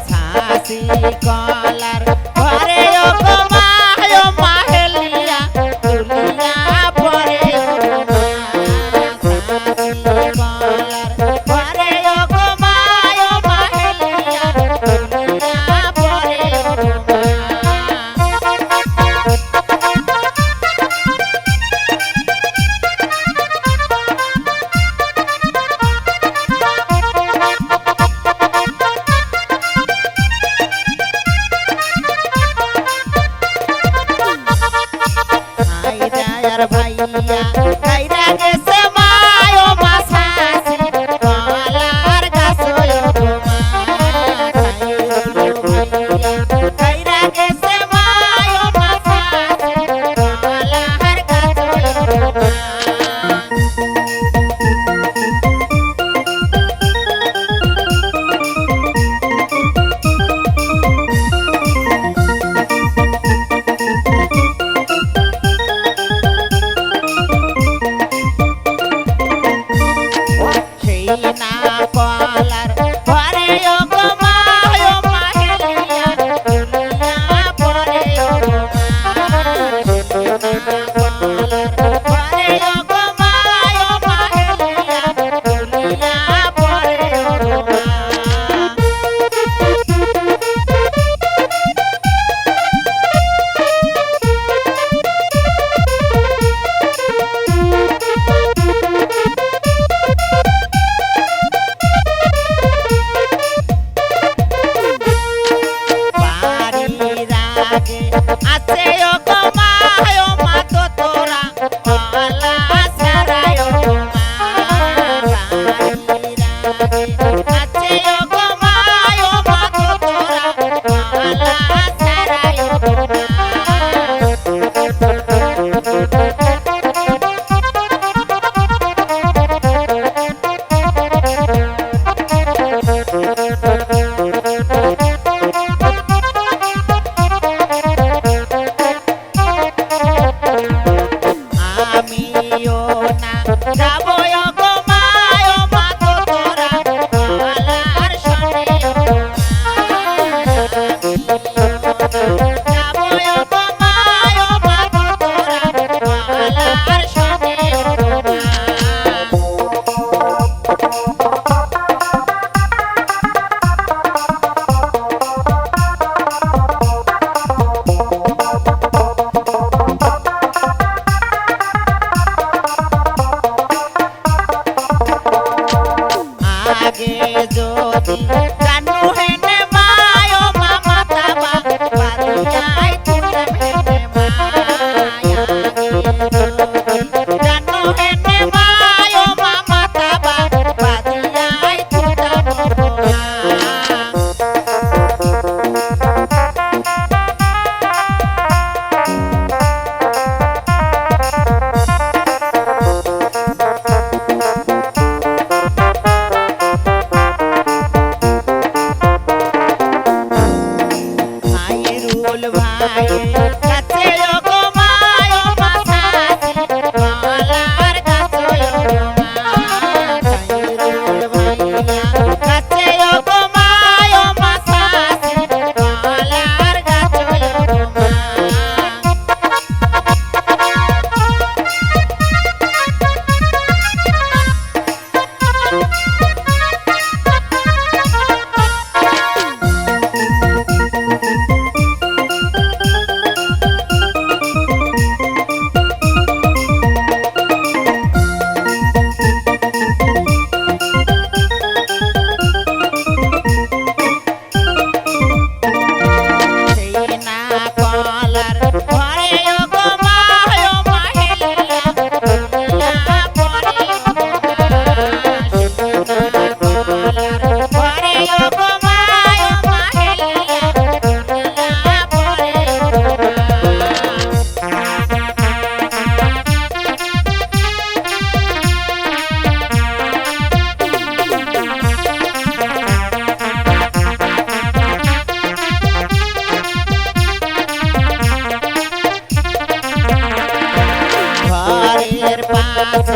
ছাসি কলার ঘরে ও গো মা ও মাহেলিয়া তুলিয়া পরে ও গো মা ছাসি কলার ঘরে ও গো মা ও মাহেলিয়া তুলিয়া পরে ও গো ভাইয়া কাইরা গেছে মা ও মা ছাসি কলার গাছ ও গো মা কাইরা গেছে মা ও মা ছাসি কলার গাছ ও গো মা না কলার ঘরে ও গো মা ও মাহেলিয়া তুলিয়া পরে ও গো মা কলার ঘরে ও গো মা ও মাহেলিয়া তুলিয়া পরে ও গো মা আছে ও গো মা ও মা তো তোরা কলা সারায় ও গো মা আছে ও গো মা ও মা তো তোরা কলা সারায় ও গো মা আমিও না যাবো ও গো মা ও মা তো তোরা কলার সনে ও গো মা যাবো ও গো মা ও মা তো তোরা কলার সনে ও গো মা আগে যদি জানু হেনে মা ও মা মাতাবা বাদিয়াই তুলতাম হেনে মা আগে যদি জানু হেনে মা ও মা মাতাবা বাদিয়াই তুলতাম গো মা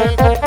রে